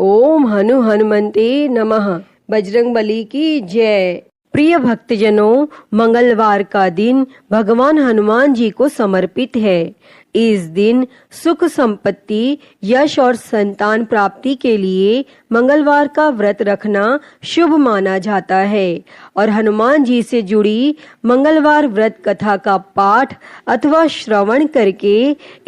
ओम हनुमन्ते नमः। बजरंगबली की जय। प्रिय भक्तजनों, मंगलवार का दिन भगवान हनुमान जी को समर्पित है। इस दिन सुख संपत्ति, यश और संतान प्राप्ति के लिए मंगलवार का व्रत रखना शुभ माना जाता है और हनुमान जी से जुड़ी मंगलवार व्रत कथा का पाठ अथवा श्रवण करके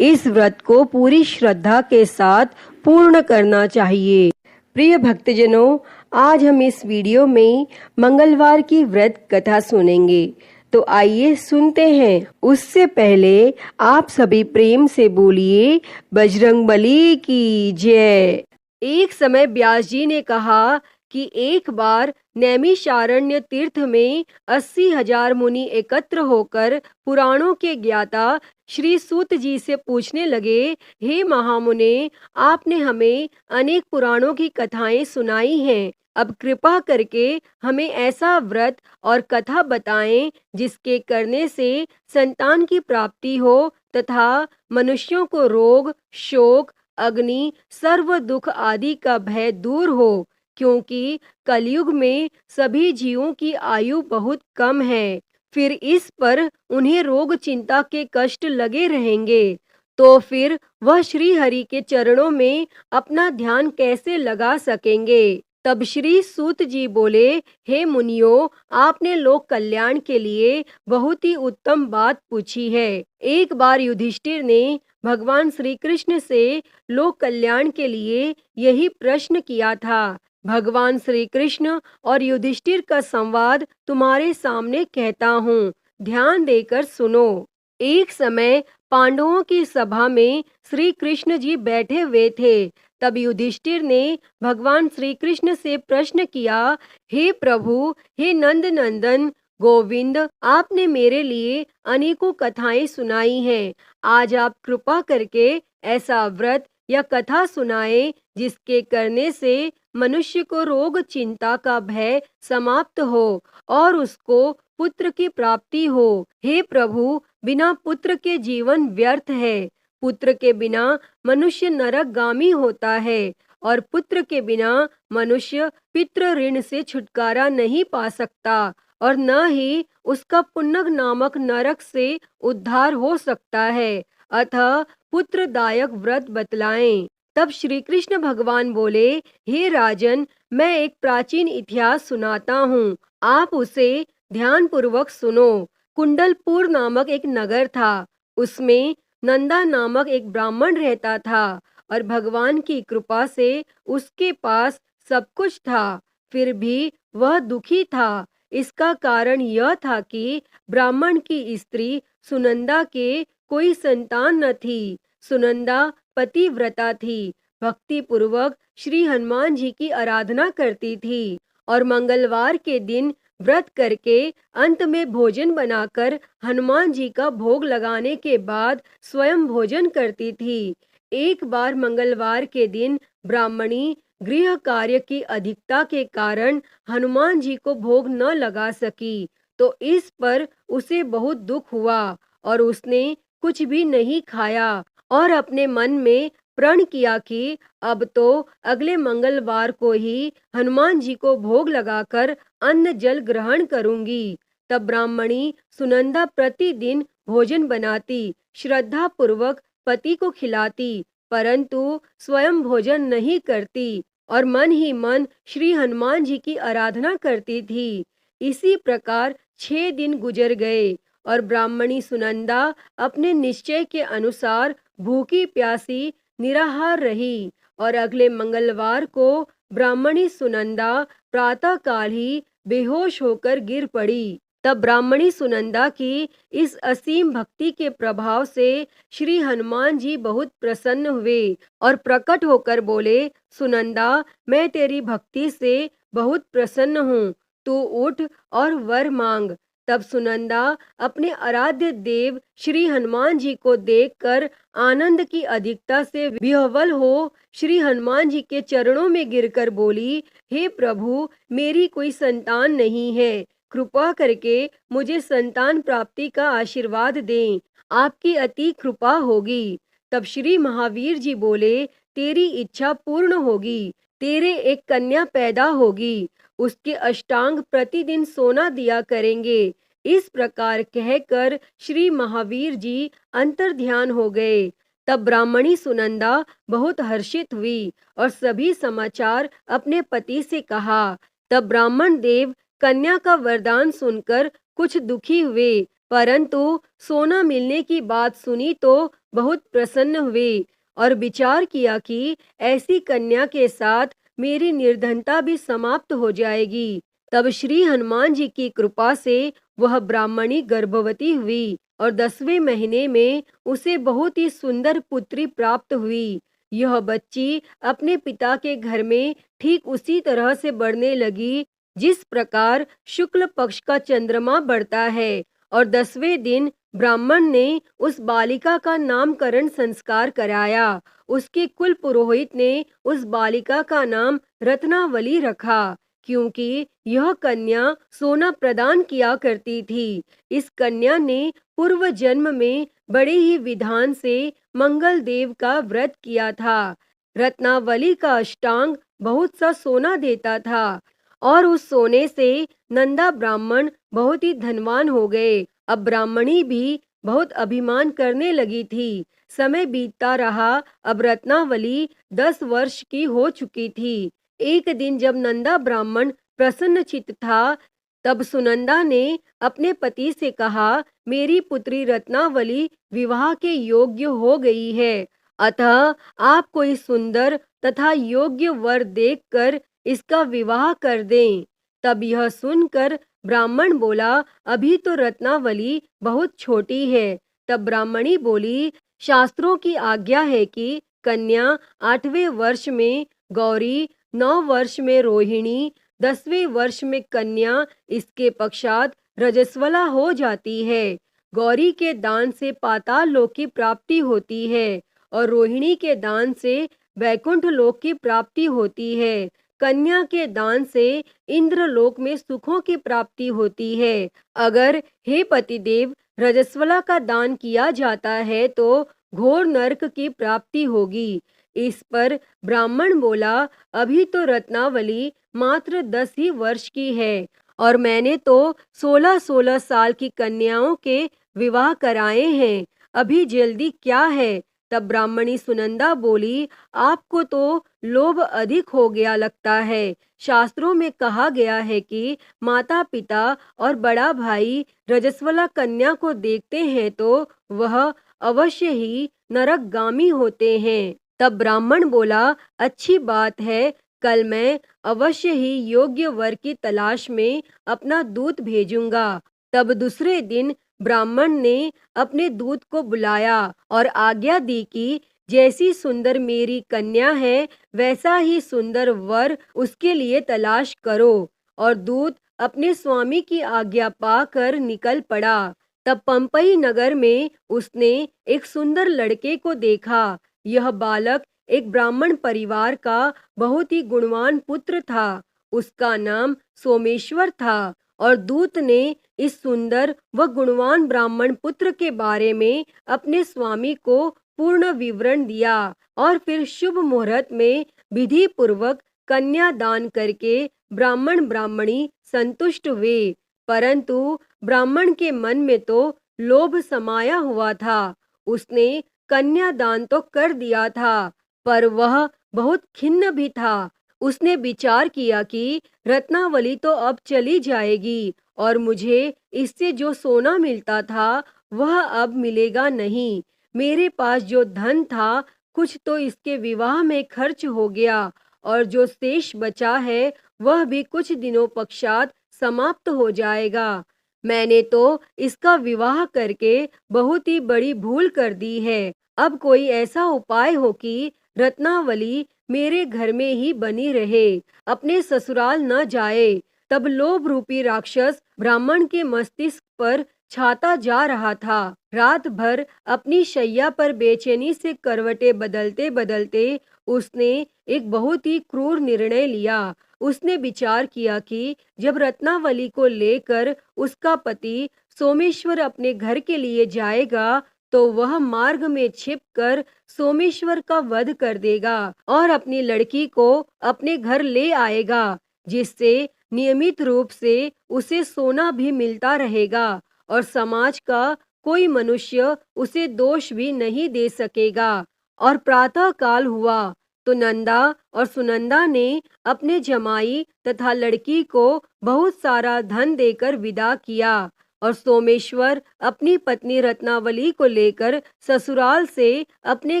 इस व्रत को पूरी श्रद्धा के साथ पूर्ण करना चाहिए। प्रिय भक्तजनों, आज हम इस वीडियो में मंगलवार की व्रत कथा सुनेंगे, तो आइए सुनते हैं। उससे पहले आप सभी प्रेम से बोलिए बजरंगबली की जय। एक समय व्यास जी ने कहा कि एक बार नैमिषारण्य तीर्थ में 80,000 मुनि एकत्र होकर पुराणों के ज्ञाता श्री सूत जी से पूछने लगे, हे महामुने, आपने हमें अनेक पुराणों की कथाएं सुनाई हैं। अब कृपा करके हमें ऐसा व्रत और कथा बताएं जिसके करने से संतान की प्राप्ति हो तथा मनुष्यों को रोग, शोक, अग्नि, सर्व दुख आदि का भय दूर हो, क्योंकि कलयुग में सभी जीवों की आयु बहुत कम है। फिर इस पर उन्हें रोग चिंता के कष्ट लगे रहेंगे, तो फिर वह श्री हरि के चरणों में अपना ध्यान कैसे लगा सकेंगे। तब श्री सूत जी बोले, हे मुनियों, आपने लोक कल्याण के लिए बहुत ही उत्तम बात पूछी है। एक बार युधिष्ठिर ने भगवान श्री कृष्ण से लोक कल्याण के लिए यही प्रश्न किया था। भगवान श्री कृष्ण और युधिष्ठिर का संवाद तुम्हारे सामने कहता हूँ, ध्यान देकर सुनो। एक समय पांडवों की सभा में श्री कृष्ण जी बैठे हुए थे। तब युधिष्ठिर ने भगवान श्री कृष्ण से प्रश्न किया, हे प्रभु, हे नंद नंदन गोविंद, आपने मेरे लिए अनेकों कथाएं सुनाई हैं। आज आप कृपा करके ऐसा व्रत या कथा सुनाएं जिसके करने से मनुष्य को रोग चिंता का भय समाप्त हो और उसको पुत्र की प्राप्ति हो। हे प्रभु, बिना पुत्र के जीवन व्यर्थ है। पुत्र के बिना मनुष्य नरकगामी होता है और पुत्र के बिना मनुष्य पितृ ऋण से छुटकारा नहीं पा सकता और न ही उसका पुण्य नामक नरक से उद्धार हो सकता है। अतः पुत्रदायक व्रत बतलाएं। तब श्री कृष्ण भगवान बोले, हे राजन, मैं एक प्राचीन इतिहास सुनाता हूँ, आप उसे ध्यान पूर्वक सुनो। कुंडलपुर नामक एक नगर था। उसमें नंदा नामक एक ब्राह्मण रहता था और भगवान की कृपा से उसके पास सब कुछ था। फिर भी वह दुखी था। इसका कारण यह था कि ब्राह्मण की स्त्री सुनंदा के कोई संतान न थी। सुनंदा पतिव्रता थी, भक्ति पूर्वक श्री हनुमान जी की आराधना करती थी और मंगलवार के दिन व्रत करके अंत में भोजन बनाकर हनुमान जी का भोग लगाने के बाद स्वयं भोजन करती थी। एक बार मंगलवार के दिन ब्राह्मणी गृह कार्य की अधिकता के कारण हनुमान जी को भोग न लगा सकी, तो इस पर उसे बहुत दुख हुआ और उसने कुछ भी नहीं खाया और अपने मन में प्रण किया कि अब तो अगले मंगलवार को ही हनुमान जी को भोग लगाकर अन्न जल ग्रहण करूंगी। तब ब्राह्मणी सुनंदा प्रतिदिन भोजन बनाती, श्रद्धा पूर्वक पति को खिलाती, परंतु स्वयं भोजन नहीं करती और मन ही मन श्री हनुमान जी की आराधना करती थी। इसी प्रकार 6 दिन गुजर गए और ब्राह्मणी सुनंदा अपने निश्चय के अनुसार भूखी प्यासी निराहार रही और अगले मंगलवार को ब्राह्मणी सुनंदा प्रातः काल ही बेहोश होकर गिर पड़ी। तब ब्राह्मणी सुनंदा की इस असीम भक्ति के प्रभाव से श्री हनुमान जी बहुत प्रसन्न हुए और प्रकट होकर बोले, सुनंदा, मैं तेरी भक्ति से बहुत प्रसन्न हूँ, तू उठ और वर मांग। तब सुनंदा अपने आराध्य देव श्री हनुमान जी को देखकर आनंद की अधिकता से विह्वल हो श्री हनुमान जी के चरणों में गिरकर बोली, हे प्रभु, मेरी कोई संतान नहीं है, कृपा करके मुझे संतान प्राप्ति का आशीर्वाद दें, आपकी अति कृपा होगी। तब श्री महावीर जी बोले, तेरी इच्छा पूर्ण होगी, तेरे एक कन्या पैदा होगी, उसके अष्टांग प्रतिदिन सोना दिया करेंगे। इस प्रकार कहकर श्री महावीर जी अंतर्ध्यान हो गए। तब ब्राह्मणी सुनंदा बहुत हर्षित हुई और सभी समाचार अपने पति से कहा। तब ब्राह्मण देव कन्या का वरदान सुनकर कुछ दुखी हुए, परंतु सोना मिलने की बात सुनी तो बहुत प्रसन्न हुए और विचार किया कि ऐसी कन्या के साथ मेरी निर्धनता भी समाप्त हो जाएगी। तब श्री हनुमान जी की कृपा से वह ब्राह्मणी गर्भवती हुई और 10वें महीने में उसे बहुत ही सुंदर पुत्री प्राप्त हुई। यह बच्ची अपने पिता के घर में ठीक उसी तरह से बढ़ने लगी जिस प्रकार शुक्ल पक्ष का चंद्रमा बढ़ता है। और 10वें दिन ब्राह्मण ने उस बालिका का नामकरण संस्कार कराया। उसके कुल पुरोहित ने उस बालिका का नाम रत्नावली रखा, क्योंकि यह कन्या सोना प्रदान किया करती थी। इस कन्या ने पूर्व जन्म में बड़े ही विधान से मंगल देव का व्रत किया था। रत्नावली का अष्टांग बहुत सा सोना देता था और उस सोने से नंदा ब्राह्मण बहुत ही धनवान हो गए। अब ब्राह्मणी भी बहुत अभिमान करने लगी थी। समय बीतता रहा। अब रत्नावली 10 वर्ष की हो चुकी थी। एक दिन जब नंदा ब्राह्मण प्रसन्न चित्त था, तब सुनंदा ने अपने पति से कहा, मेरी पुत्री रत्नावली विवाह के योग्य हो गई है, अतः आप कोई सुंदर तथा योग्य वर देखकर इसका विवाह कर दें। तब यह सुनकर ब्राह्मण बोला, अभी तो रत्नावली बहुत छोटी है। तब ब्राह्मणी बोली, शास्त्रों की आज्ञा है कि कन्या 8वें वर्ष में गौरी, 9 वर्ष में रोहिणी, 10वें वर्ष में कन्या, इसके पश्चात रजस्वला हो जाती है। गौरी के दान से पाताल लोक की प्राप्ति होती है और रोहिणी के दान से वैकुंठ लोक की प्राप्ति होती है। कन्या के दान से इंद्र लोक में सुखों की प्राप्ति होती है। अगर हे पतिदेव रजस्वला का दान किया जाता है तो घोर नरक की प्राप्ति होगी। इस पर ब्राह्मण बोला, अभी तो रत्नावली मात्र 10 ही वर्ष की है और मैंने तो 16-16 साल की कन्याओं के विवाह कराए हैं, अभी जल्दी क्या है। तब ब्राह्मणी सुनंदा बोली, आपको तो लोभ अधिक हो गया लगता है। शास्त्रों में कहा गया है कि माता पिता और बड़ा भाई रजस्वला कन्या को देखते हैं तो वह अवश्य ही नरकगामी होते हैं। तब ब्राह्मण बोला, अच्छी बात है, कल मैं अवश्य ही योग्य वर की तलाश में अपना दूत भेजूंगा। तब दूसरे दिन ब्राह्मण ने अपने दूत को बुलाया और आज्ञा दी कि जैसी सुंदर मेरी कन्या है वैसा ही सुंदर वर उसके लिए तलाश करो। और दूत अपने स्वामी की आज्ञा पाकर निकल पड़ा। तब पंपई नगर में उसने एक सुंदर लड़के को देखा। यह बालक एक ब्राह्मण परिवार का बहुत ही गुणवान पुत्र था। उसका नाम सोमेश्वर था और दूत ने इस सुंदर व गुणवान ब्राह्मण पुत्र के बारे में अपने स्वामी को पूर्ण विवरण दिया और फिर शुभ मुहूर्त में विधि पूर्वक कन्या दान करके ब्राह्मण ब्राह्मणी संतुष्ट हुए। परंतु ब्राह्मण के मन में तो लोभ समाया हुआ था। उसने कन्या दान तो कर दिया था, पर वह बहुत खिन्न भी था। उसने विचार किया कि रत्नावली तो अब चली जाएगी और मुझे इससे जो सोना मिलता था वह अब मिलेगा नहीं। मेरे पास जो धन था कुछ तो इसके विवाह में खर्च हो गया और जो शेष बचा है वह भी कुछ दिनों पश्चात समाप्त हो जाएगा। मैंने तो इसका विवाह करके बहुत ही बड़ी भूल कर दी है। अब कोई ऐसा उपाय हो कि रत्नावली मेरे घर में ही बनी रहे, अपने ससुराल न जाए। तब लोभ रूपी राक्षस ब्राह्मण के मस्तिष्क पर छाता जा रहा था। रात भर अपनी शैया पर बेचैनी से करवटें बदलते बदलते उसने एक बहुत ही क्रूर निर्णय लिया। उसने विचार किया कि जब रत्नावली को लेकर उसका पति सोमेश्वर अपने घर के लिए जाएगा तो वह मार्ग में छिपकर सोमेश्वर का वध कर देगा और अपनी लड़की को अपने घर ले आएगा, जिससे नियमित रूप से उसे सोना भी मिलता रहेगा और समाज का कोई मनुष्य उसे दोष भी नहीं दे सकेगा। और प्रातः काल हुआ तो नंदा और सुनंदा ने अपने जमाई तथा लड़की को बहुत सारा धन देकर विदा किया और सोमेश्वर अपनी पत्नी रत्नावली को लेकर ससुराल से अपने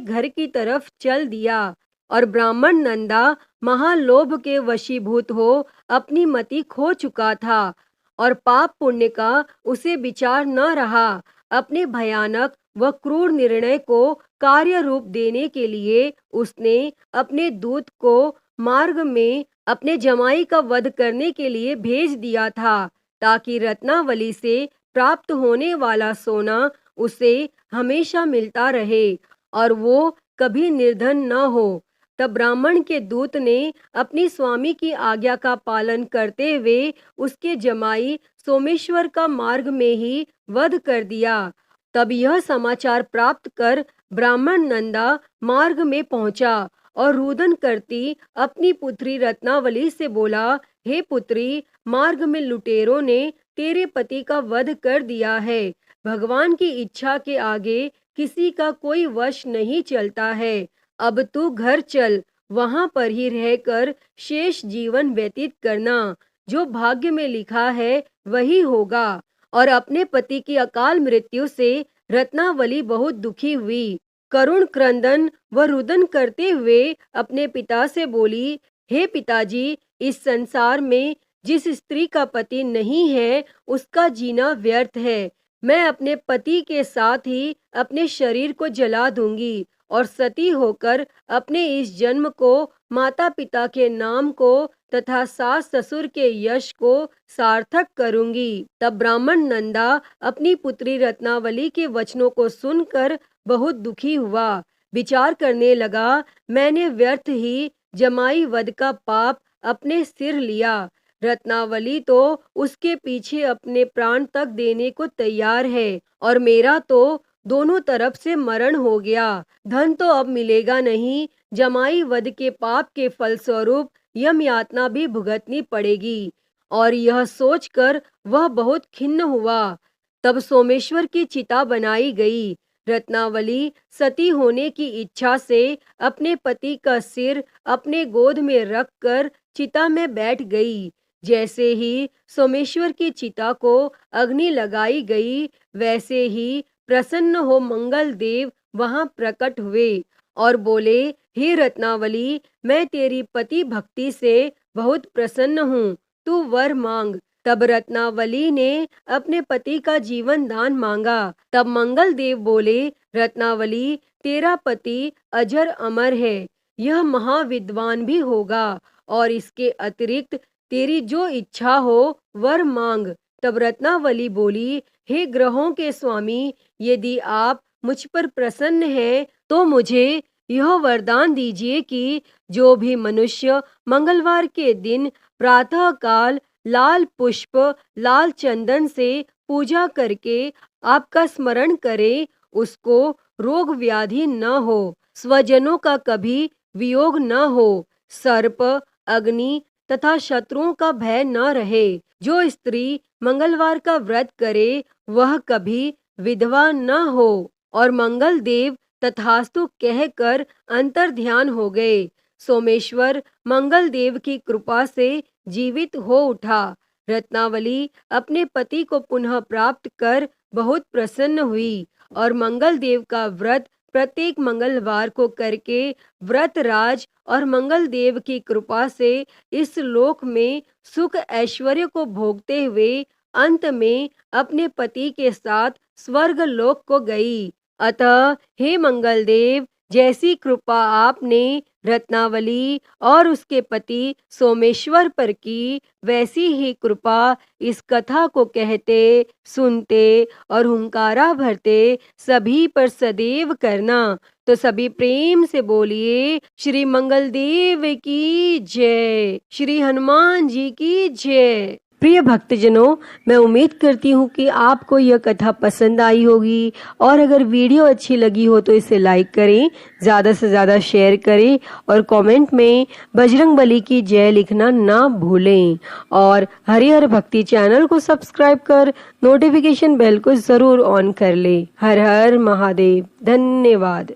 घर की तरफ चल दिया। और ब्राह्मण नंदा महालोभ के वशीभूत हो अपनी मति खो चुका था और पाप पुण्य का उसे विचार न रहा। अपने भयानक व क्रूर निर्णय को कार्य रूप देने के लिए उसने अपने दूत को मार्ग में अपने जमाई का वध करने के लिए भेज दिया था, ताकि रत्नावली से प्राप्त होने वाला सोना उसे हमेशा मिलता रहे और वो कभी निर्धन न हो। तब ब्राह्मण के दूत ने अपनी स्वामी की आज्ञा का पालन करते हुए उसके जमाई सोमेश्वर का मार्ग में ही वध कर दिया। तब यह समाचार प्राप्त कर ब्राह्मण नंदा मार्ग में पहुंचा और रुदन करती अपनी पुत्री रत्नावली से बोला, हे पुत्री, मार्ग में लुटेरों ने तेरे पति का वध कर दिया है। भगवान की इच्छा के आगे किसी का कोई वश नहीं चलता है। अब तू घर चल, वहां पर ही रहकर शेष जीवन व्यतीत करना। जो भाग्य में लिखा है वही होगा। और अपने पति की अकाल मृत्यु से रत्नावली बहुत दुखी हुई। करुण क्रंदन व रुदन करते हुए अपने पिता से बोली, हे पिताजी, इस संसार में जिस स्त्री का पति नहीं है उसका जीना व्यर्थ है। मैं अपने पति के साथ ही अपने शरीर को जला दूंगी और सती होकर अपने इस जन्म को, माता पिता के नाम को तथा सास ससुर के यश को सार्थक करूंगी। तब ब्राह्मण नंदा अपनी पुत्री रत्नावली के वचनों को सुनकर बहुत दुखी हुआ। विचार करने लगा, मैंने व्यर्थ ही जमाई वध का पाप अपने सिर लिया। रत्नावली तो उसके पीछे अपने प्राण तक देने को तैयार है और मेरा तो दोनों तरफ से मरण हो गया। धन तो अब मिलेगा नहीं, जमाई वध के पाप के फलस्वरूप यम यातना भी भुगतनी पड़ेगी। और यह सोचकर वह बहुत खिन्न हुआ। तब सोमेश्वर की चिता बनाई गई। रत्नावली सती होने की इच्छा से अपने पति का सिर अपने गोद में रखकर चिता में बैठ गई। जैसे ही सोमेश्वर की चिता को अग्नि लगाई गई, वैसे ही प्रसन्न हो मंगल देव वहां प्रकट हुए और बोले, हे रत्नावली, मैं तेरी पति भक्ति से बहुत प्रसन्न हूँ, तू वर मांग। तब रत्नावली ने अपने पति का जीवन दान मांगा। तब मंगल देव बोले, रत्नावली, तेरा पति अजर अमर है, यह महाविद्वान भी होगा और इसके अतिरिक्त तेरी जो इच्छा हो वर मांग। तब रत्नावली बोली, हे ग्रहों के स्वामी, यदि आप मुझ पर प्रसन्न हैं तो मुझे यह वरदान दीजिए कि जो भी मनुष्य मंगलवार के दिन प्रातः काल लाल पुष्प लाल चंदन से पूजा करके आपका स्मरण करे, उसको रोग व्याधि न हो, स्वजनों का कभी वियोग न हो, सर्प अग्नि तथा शत्रुओं का भय न रहे। जो स्त्री मंगलवार का व्रत करे वह कभी विधवा न हो। और मंगल देव तथास्तु कहकर अंतर ध्यान हो गए। सोमेश्वर मंगल देव की कृपा से जीवित हो उठा। रत्नावली अपने पति को पुनः प्राप्त कर बहुत प्रसन्न हुई और मंगल देव का व्रत प्रत्येक मंगलवार को करके व्रत राज और मंगल देव की कृपा से इस लोक में सुख ऐश्वर्य को भोगते हुए अंत में अपने पति के साथ स्वर्ग लोक को गई। अतः हे मंगल देव, जैसी कृपा आपने रत्नावली और उसके पति सोमेश्वर पर की, वैसी ही कृपा इस कथा को कहते, सुनते और हुंकारा भरते सभी पर सदैव करना। तो सभी प्रेम से बोलिए, श्री मंगल देव की जय, श्री हनुमान जी की जय। प्रिय भक्तजनों, मैं उम्मीद करती हूँ कि आपको यह कथा पसंद आई होगी और अगर वीडियो अच्छी लगी हो तो इसे लाइक करें, ज़्यादा से ज़्यादा शेयर करें और कमेंट में बजरंगबली की जय लिखना ना भूलें और हरिहर भक्ति चैनल को सब्सक्राइब कर नोटिफिकेशन बेल को ज़रूर ऑन कर लें। हर हर महादेव। धन्यवाद।